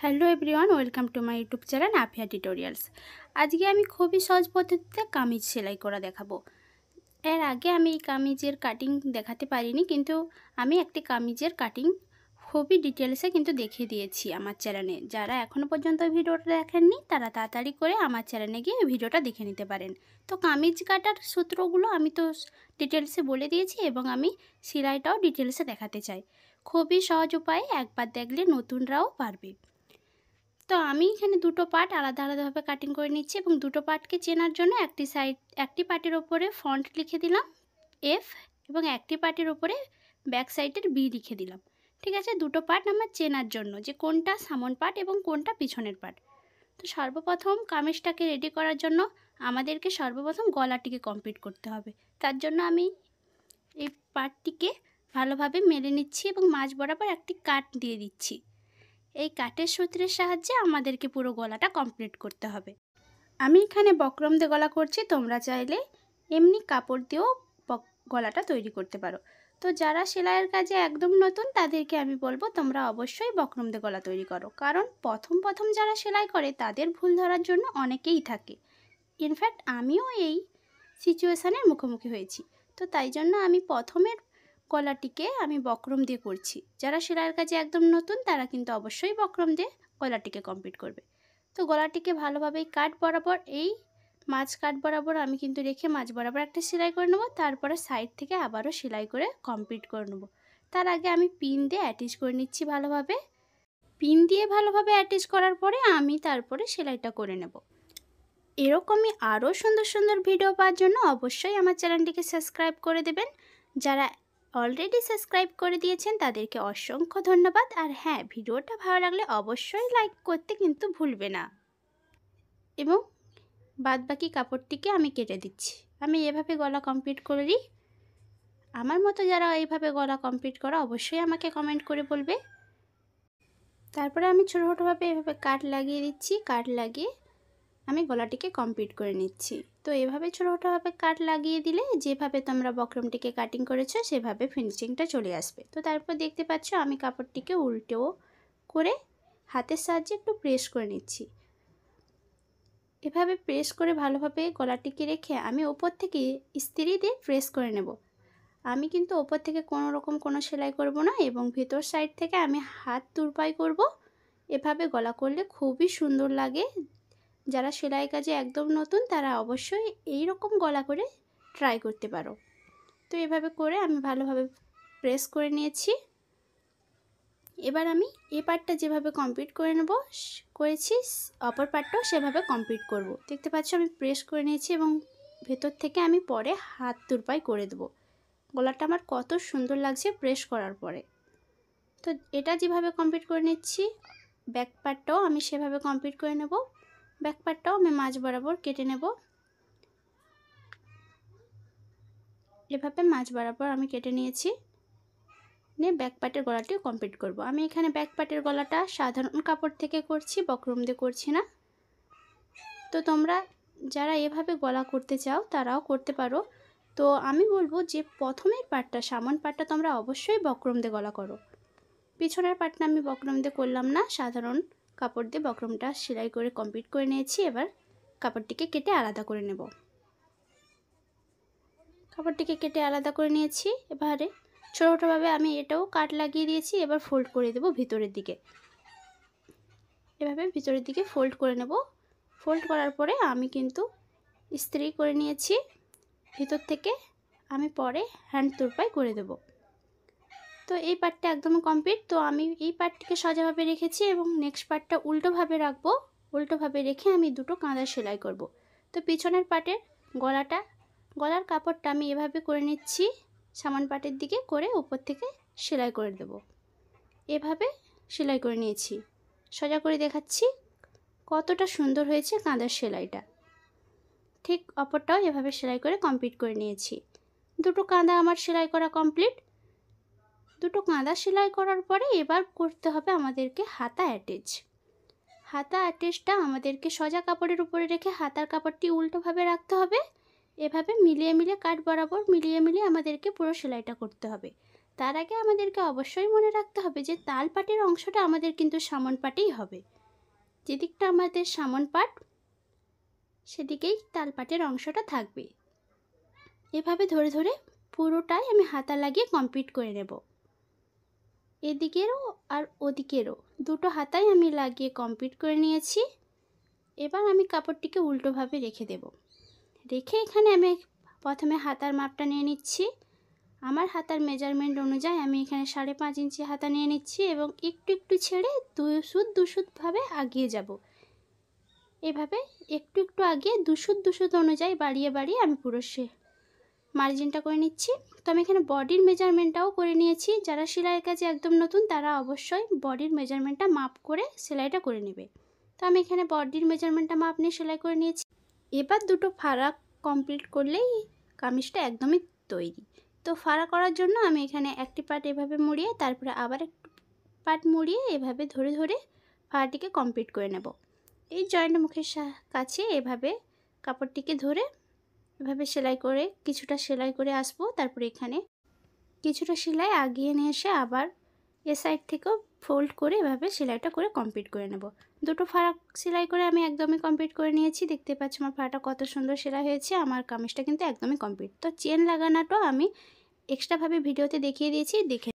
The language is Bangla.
Hello everyone, welcome to my YouTube channel Afia tutorials. আজকে আমি খুবই সহজ পদ্ধতিতে কামিজ সেলাই করা দেখাবো। এর আগে আমি এই কামিজের কাটিং দেখাতে পারিনি, কিন্তু আমি একটি কামিজের কাটিং খুবই ডিটেলসে কিন্তু দেখিয়ে দিয়েছি আমার চ্যানেলে। যারা এখনও পর্যন্ত ভিডিওটা দেখেননি তারা তাড়াতাড়ি করে আমার চ্যানেলে গিয়ে ভিডিওটা দেখে নিতে পারেন। তো কামিজ কাটার সূত্রগুলো আমি তো ডিটেলসে বলে দিয়েছি এবং আমি সেলাইটাও ডিটেলসে দেখাতে চাই। খুবই সহজ উপায়ে একবার দেখলে নতুনরাও পারবে। তো আমি এখানে দুটো পার্ট আলাদা আলাদাভাবে কাটিং করে নিচ্ছি এবং দুটো পার্টকে চেনার জন্য একটি পার্টের ওপরে ফ্রন্ট লিখে দিলাম এফ এবং একটি পার্টের ওপরে ব্যাক সাইডের বি লিখে দিলাম। ঠিক আছে, দুটো পার্ট আমার চেনার জন্য যে কোনটা সামন পার্ট এবং কোনটা পিছনের পার্ট। তো সর্বপ্রথম কামিজটাকে রেডি করার জন্য আমাদেরকে সর্বপ্রথম গলাটিকে কমপ্লিট করতে হবে। তার জন্য আমি এই পার্টটিকে ভালোভাবে মেলে নিচ্ছি এবং মাঝ বরাবর একটি কাট দিয়ে দিচ্ছি। এই কাটের সূত্রের সাহায্যে আমাদেরকে পুরো গলাটা কমপ্লিট করতে হবে। আমি এখানে বক্রম দিয়ে গলা করছি, তোমরা চাইলে এমনি কাপড় দিয়েও গলাটা তৈরি করতে পারো। তো যারা সেলাইয়ের কাজে একদম নতুন তাদেরকে আমি বলবো তোমরা অবশ্যই বক্রম দিয়ে গলা তৈরি করো, কারণ প্রথম যারা সেলাই করে তাদের ভুল ধরার জন্য অনেকেই থাকে। ইনফ্যাক্ট আমিও এই সিচুয়েশানের মুখোমুখি হয়েছি। তো তাই জন্য আমি প্রথমের গলাটিকে আমি বক্রম দিয়ে করছি। যারা সেলাইয়ের কাজে একদম নতুন তারা কিন্তু অবশ্যই বক্রম দিয়ে গলাটিকে কমপ্লিট করবে। তো গলাটিকে ভালোভাবে কাট বরাবর মাঝ কাট বরাবর আমি কিন্তু রেখে মাঝ বরাবর একটা সেলাই করে নেবো, তারপরে সাইড থেকে আবারও সেলাই করে কমপ্লিট করে নেবো। তার আগে আমি পিন দিয়ে অ্যাটাচ করে নিচ্ছি ভালোভাবে। পিন দিয়ে ভালোভাবে অ্যাটাচ করার পরে আমি তারপরে সেলাইটা করে নেব। এরকমই আরও সুন্দর সুন্দর ভিডিও পাওয়ার জন্য অবশ্যই আমার চ্যানেলটিকে সাবস্ক্রাইব করে দেবেন। যারা অলরেডি সাবস্ক্রাইব করে দিয়েছেন তাদেরকে অসংখ্য ধন্যবাদ। আর হ্যাঁ, ভিডিওটা ভালো লাগলে অবশ্যই লাইক করতে কিন্তু ভুলবে না। এবং বাদবাকি কাপড়টিকে আমি কেটে দিচ্ছি। আমি এভাবে গলা কমপ্লিট করি। আমার মতো যারা এইভাবে গলা কমপ্লিট করো অবশ্যই আমাকে কমেন্ট করে বলবে। তারপরে আমি ছোটো ছোটোভাবে এভাবে কাট লাগিয়ে দিচ্ছি। কাট লাগিয়ে আমি গলাটিকে কমপ্লিট করে নিচ্ছি। তো এভাবে ছোটো ছোটোভাবে কাট লাগিয়ে দিলে যেভাবে তোমরা বক্রমটিকে কাটিং করেছো সেভাবে ফিনিশিংটা চলে আসবে। তো তারপর দেখতে পাচ্ছ আমি কাপড়টিকে উল্টেও করে হাতের সাহায্যে একটু প্রেস করে নিচ্ছি। এভাবে প্রেস করে ভালোভাবে গলাটিকে রেখে আমি ওপর থেকে ইস্ত্রি দিয়ে প্রেস করে নেব। আমি কিন্তু ওপর থেকে কোনো সেলাই করব না এবং ভেতর সাইড থেকে আমি হাত তুরপাই করব। এভাবে গলা করলে খুবই সুন্দর লাগে। যারা সেলাই কাজে একদম নতুন তারা অবশ্যই এই রকম গলা করে ট্রাই করতে পারো। তো এভাবে করে আমি ভালোভাবে প্রেস করে নিয়েছি। এবার আমি এই পার্টটা যেভাবে কমপ্লিট করেছি অপর পার্টটাও সেভাবে কমপ্লিট করব। দেখতে পাচ্ছ আমি প্রেস করে নিয়েছি এবং ভেতর থেকে আমি পরে হাত তুরপাই করে দেবো। গলাটা আমার কত সুন্দর লাগছে প্রেস করার পরে। তো এটা যেভাবে কমপ্লিট করে নিচ্ছি ব্যাক পার্টটাও আমি সেভাবে কমপ্লিট করে নেব। ব্যাক পার্টটাও আমি মাঝ বরাবর কেটে নেব। এভাবে মাঝ বরাবর আমি কেটে নিয়েছি। নিয়ে ব্যাক পার্টের গলাটিও কমপ্লিট করব। আমি এখানে ব্যাক পার্টের গলাটা সাধারণ কাপড় থেকে করছি, বক্রম দিয়ে করছি না। তো তোমরা যারা এভাবে গলা করতে চাও তারাও করতে পারো। তো আমি বলবো যে প্রথমের পার্টটা সামন পার্টটা তোমরা অবশ্যই বক্রম দিয়ে গলা করো। পিছনের পার্টটা আমি বক্রম দিয়ে করলাম না, সাধারণ কাপড় দিয়ে বক্রমটা সেলাই করে কমপ্লিট করে নিয়েছি। এবার কাপড়টিকে কেটে আলাদা করে নেব। কাপড়টিকে কেটে আলাদা করে নিয়েছি। এবারে ছোটোভাবে আমি এটাও কাট লাগিয়ে দিয়েছি। এবার ফোল্ড করে দেব ভিতরের দিকে। এভাবে ভিতরের দিকে ফোল্ড করে নেব। ফোল্ড করার পরে আমি কিন্তু ইস্ত্রি করে নিয়েছি। ভিতর থেকে আমি পরে হ্যান্ড তুরপাই করে দেব। তো এই পার্টটা একদম কমপ্লিট। তো আমি এই পার্টটিকে সোজাভাবে রেখেছি এবং নেক্সট পার্টটা উল্টোভাবে রাখবো। উল্টোভাবে রেখে আমি দুটো কাঁধা সেলাই করব। তো পিছনের পার্টের গলার কাপড়টা আমি এভাবে করে নিচ্ছি, সামন পার্টের দিকে করে উপর থেকে সেলাই করে দেব। এভাবে সেলাই করে নিয়েছি। সোজা করে দেখাচ্ছি কতটা সুন্দর হয়েছে কাঁধার সেলাইটা। ঠিক অপরটাও এভাবে সেলাই করে কমপ্লিট করে নিয়েছি। দুটো কাঁধা আমার সেলাই করা কমপ্লিট। দুটো কাঁধা সেলাই করার পরে এবার করতে হবে আমাদেরকে হাতা অ্যাটাচ। হাতা অ্যাটাচটা আমাদেরকে সোজা কাপড়ের উপরে রেখে হাতার কাপড়টি উল্টোভাবে রাখতে হবে। এভাবে মিলিয়ে কাট বরাবর মিলিয়ে আমাদেরকে পুরো সেলাইটা করতে হবে। তার আগে আমাদেরকে অবশ্যই মনে রাখতে হবে যে তালপাটের অংশটা আমাদের কিন্তু সামন পাটেই হবে। যেদিকটা আমাদের সামন পাট সেদিকেই তালপাটের অংশটা থাকবে। এভাবে ধরে ধরে পুরোটাই আমি হাতা লাগিয়ে কমপ্লিট করে নেব। এদিকেরও আর ওদিকেরও দুটো হাতাই আমি লাগিয়ে কমপ্লিট করে নিয়েছি। এবার আমি কাপড়টিকে উল্টোভাবে রেখে দেব। রেখে এখানে আমি প্রথমে হাতার মাপটা নিয়ে নিচ্ছি। আমার হাতার মেজারমেন্ট অনুযায়ী আমি এখানে 5.5 ইঞ্চি হাতা নিয়ে নিচ্ছি এবং একটু একটু ছেড়ে দুই সুতভাবে আগিয়ে যাব। এভাবে একটু একটু আগিয়ে দুই সুত অনুযায়ী বাড়িয়ে বাড়িয়ে আমি পুরো মার্জিনটা করে নিচ্ছি। তো আমি এখানে বডির মেজারমেন্টটাও করে নিয়েছি। যারা সেলাইয়ের কাজে একদম নতুন তারা অবশ্যই বডির মেজারমেন্টটা মাপ করে সেলাইটা করে নেবে। তো আমি এখানে বডির মেজারমেন্টটা মাপ নিয়ে সেলাই করে নিয়েছি। এবার দুটো ফাড়া কমপ্লিট করলেই কামিজটা একদমই তৈরি। তো ফাড়া করার জন্য আমি এখানে একটি পার্ট এভাবে মুড়িয়ে তারপরে আবার একটু পার্ট মুড়িয়ে এভাবে ধরে ধরে ফাড়াটিকে কমপ্লিট করে নেব। এই জয়েন্ট মুখের কাছে এভাবে কাপড়টিকে ধরে এভাবে সেলাই করে কিছুটা সেলাই করে আসবো। তারপরে এখানে কিছুটা সেলাই আগিয়ে নিয়ে এসে আবার এ সাইড থেকেও ফোল্ড করে এভাবে সেলাইটা করে কমপ্লিট করে নেব। দুটো ফাড়া সেলাই করে আমি একদমই কমপ্লিট করে নিয়েছি। দেখতে পাচ্ছ আমার ফাড়াটা কত সুন্দর সেলাই হয়েছে। আমার কামিজটা কিন্তু একদমই কমপ্লিট। তো চেন লাগানোটাও আমি এক্সট্রাভাবে ভিডিওতে দেখিয়ে দিয়েছি, দেখে